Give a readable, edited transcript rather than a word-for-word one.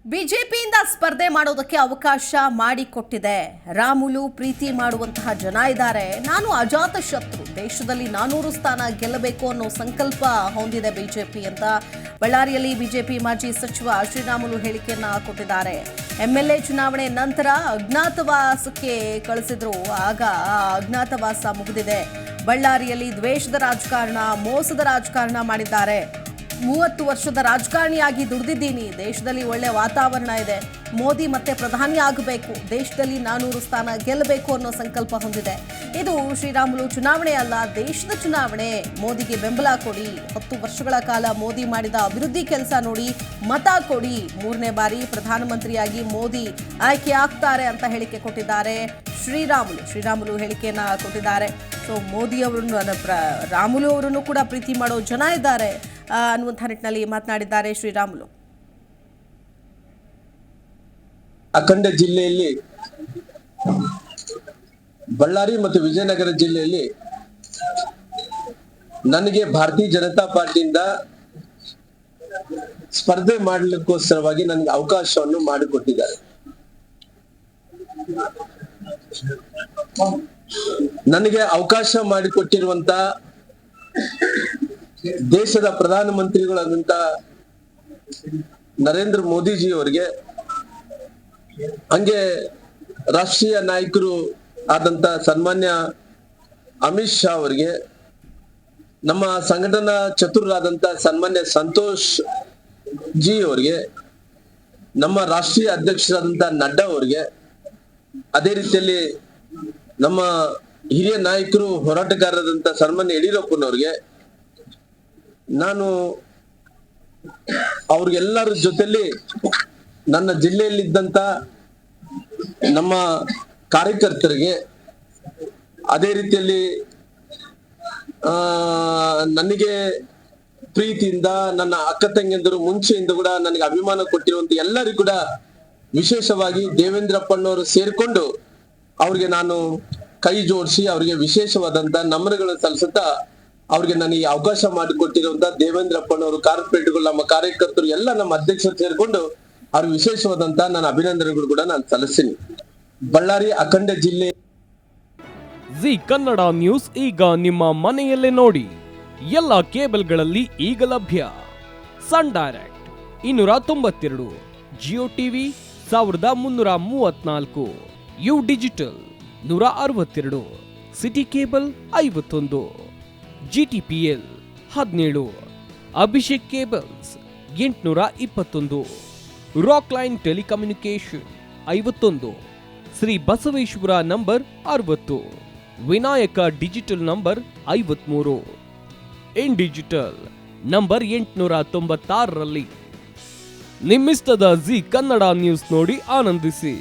ಬಿಜೆಪಿಯಿಂದ ಸ್ಪರ್ಧೆ ಮಾಡೋದಕ್ಕೆ ಅವಕಾಶ ಮಾಡಿಕೊಟ್ಟಿದೆ. ರಾಮುಲು ಪ್ರೀತಿ ಮಾಡುವಂತಹ ಜನ ಇದ್ದಾರೆ. ನಾನು ಅಜಾತ ಶತ್ರು, ದೇಶದಲ್ಲಿ 400 ಸ್ಥಾನ ಗೆಲ್ಲಬೇಕು ಅನ್ನೋ ಸಂಕಲ್ಪ ಹೊಂದಿದೆ ಬಿಜೆಪಿ ಅಂತ ಬಳ್ಳಾರಿಯಲ್ಲಿ ಬಿಜೆಪಿ ಮಾಜಿ ಸಚಿವ ಶ್ರೀರಾಮುಲು ಹೇಳಿಕೆಯನ್ನ ಕೊಟ್ಟಿದ್ದಾರೆ. ಎಂಎಲ್ಎ ಚುನಾವಣೆ ನಂತರ ಅಜ್ಞಾತವಾಸಕ್ಕೆ ಕಳಿಸಿದ್ರು. ಆಗ ಅಜ್ಞಾತವಾಸ ಮುಗಿದಿದೆ. ಬಳ್ಳಾರಿಯಲ್ಲಿ ದ್ವೇಷದ ರಾಜಕಾರಣ, ಮೋಸದ ರಾಜಕಾರಣ ಮಾಡಿದ್ದಾರೆ. 30 ವರ್ಷದ ರಾಜಕಾರಣಿಯಾಗಿ ದುಡಿದಿದ್ದೀನಿ. ದೇಶದಲ್ಲಿ ಒಳ್ಳೆ ವಾತಾವರಣ ಇದೆ. ಮೋದಿ ಮತ್ತೆ ಪ್ರಧಾನಿ ಆಗಬೇಕು, ದೇಶದಲ್ಲಿ 400 ಸ್ಥಾನ ಗೆಲ್ಲಬೇಕು ಅನ್ನೋ ಸಂಕಲ್ಪ ಹೊಂದಿದೆ. ಇದು ಶ್ರೀರಾಮುಲು ಚುನಾವಣೆ ಅಲ್ಲ, ದೇಶದ ಚುನಾವಣೆ. ಮೋದಿಗೆ ಬೆಂಬಲ ಕೊಡಿ. 10 ವರ್ಷಗಳ ಕಾಲ ಮೋದಿ ಮಾಡಿದ ಅಭಿವೃದ್ಧಿ ಕೆಲಸ ನೋಡಿ ಮತ ಕೊಡಿ. 3ನೇ ಬಾರಿ ಪ್ರಧಾನಮಂತ್ರಿಯಾಗಿ ಮೋದಿ ಆಯ್ಕೆ ಆಗ್ತಾರೆ ಅಂತ ಹೇಳಿಕೆ ಕೊಟ್ಟಿದ್ದಾರೆ ಶ್ರೀರಾಮುಲು ಹೇಳಿಕೆಯನ್ನ ಕೊಟ್ಟಿದ್ದಾರೆ. ಸೊ ಮೋದಿ ಅವರನ್ನು ರಾಮುಲು ಅವರನ್ನು ಕೂಡ ಪ್ರೀತಿ ಮಾಡೋ ಜನ ಇದ್ದಾರೆ ಅನ್ನುವಂಥ ನಿಟ್ಟಿನಲ್ಲಿ ಮಾತನಾಡಿದ್ದಾರೆ ಶ್ರೀರಾಮುಲು. ಅಖಂಡ ಜಿಲ್ಲೆಯಲ್ಲಿ ಬಳ್ಳಾರಿ ಮತ್ತು ವಿಜಯನಗರ ಜಿಲ್ಲೆಯಲ್ಲಿ ನನಗೆ ಭಾರತೀಯ ಜನತಾ ಪಾರ್ಟಿಯಿಂದ ಸ್ಪರ್ಧೆ ಮಾಡಲಿಕ್ಕೋಸ್ಕರವಾಗಿ ನನಗೆ ಅವಕಾಶವನ್ನು ಮಾಡಿಕೊಟ್ಟಿದ್ದಾರೆ. ನನಗೆ ಅವಕಾಶ ಮಾಡಿಕೊಟ್ಟಿರುವಂತ ದೇಶದ ಪ್ರಧಾನಮಂತ್ರಿಗಳಾದಂತ ನರೇಂದ್ರ ಮೋದಿಜಿ ಅವರಿಗೆ, ಹಂಗೆ ರಾಷ್ಟ್ರೀಯ ನಾಯಕರು ಆದಂತ ಸನ್ಮಾನ್ಯ ಅಮಿತ್ ಶಾ ಅವರಿಗೆ, ನಮ್ಮ ಸಂಘಟನಾ ಚತುರರಾದಂತ ಸನ್ಮಾನ್ಯ ಸಂತೋಷ್ ಜಿ ಅವರಿಗೆ, ನಮ್ಮ ರಾಷ್ಟ್ರೀಯ ಅಧ್ಯಕ್ಷರಾದಂತ ನಡ್ಡಾ ಅವರಿಗೆ, ಅದೇ ರೀತಿಯಲ್ಲಿ ನಮ್ಮ ಹಿರಿಯ ನಾಯಕರು ಹೋರಾಟಗಾರರಾದಂತ ಸನ್ಮಾನ್ಯ ಯಡಿಯೂರಪ್ಪನವ್ರಿಗೆ, ನಾನು ಅವ್ರಿಗೆಲ್ಲರ ಜೊತೆಲಿ ನನ್ನ ಜಿಲ್ಲೆಯಲ್ಲಿದ್ದಂತ ನಮ್ಮ ಕಾರ್ಯಕರ್ತರಿಗೆ, ಅದೇ ರೀತಿಯಲ್ಲಿ ನನಗೆ ಪ್ರೀತಿಯಿಂದ ನನ್ನ ಅಕ್ಕ ತಂಗಿಯಂದರು ಮುಂಚೆಯಿಂದ ಕೂಡ ನನಗೆ ಅಭಿಮಾನ ಕೊಟ್ಟಿರುವಂತ ಎಲ್ಲರಿಗೂ ಕೂಡ ವಿಶೇಷವಾಗಿ ದೇವೇಂದ್ರಪ್ಪನವರು ಸೇರಿಕೊಂಡು ಅವ್ರಿಗೆ ನಾನು ಕೈ ಜೋಡಿಸಿ ಅವರಿಗೆ ವಿಶೇಷವಾದಂತ ನಮನಗಳನ್ನು ಸಲ್ಲಿಸುತ್ತಾ ಅವ್ರಿಗೆ ನನಗೆ ಅವಕಾಶ ಮಾಡಿಕೊಟ್ಟಿರುವಂತ ದೇವೇಂದ್ರಪ್ಪನವರು, ಕಾರ್ಪೊರೇಟ್ಗಳು, ನಮ್ಮ ಕಾರ್ಯಕರ್ತರು ಎಲ್ಲ ನಮ್ಮ ಅಧ್ಯಕ್ಷರು ಸೇರ್ಕೊಂಡು ಅವ್ರಿಗೆ ವಿಶೇಷವಾದಂತ ನನ್ನ ಅಭಿನಂದನೆಗಳು ಕೂಡ ನಾನು ಸಲ್ಲಿಸ್ತೀನಿ. ಬಳ್ಳಾರಿ ಅಖಂಡ ಜಿಲ್ಲೆ ಜಿ ಕನ್ನಡ ನ್ಯೂಸ್ ಈಗ ನಿಮ್ಮ ಮನೆಯಲ್ಲೇ ನೋಡಿ. ಎಲ್ಲ ಕೇಬಲ್ಗಳಲ್ಲಿ ಈಗ ಲಭ್ಯ. Sun Direct 292, Jio TV 1334, U digital 162, city cable 51, GTPL 17, Abhishek cables 821, rock line telecommunication 51, Shri Basaveshwara number 60, Vinayaka digital number 53, in digital number 896ರಲ್ಲಿ. ನಿಮ್ಮಿಸ್ತದ ಜಿ ಕನ್ನಡ ನ್ಯೂಸ್ ನೋಡಿ ಆನಂದಿಸಿ.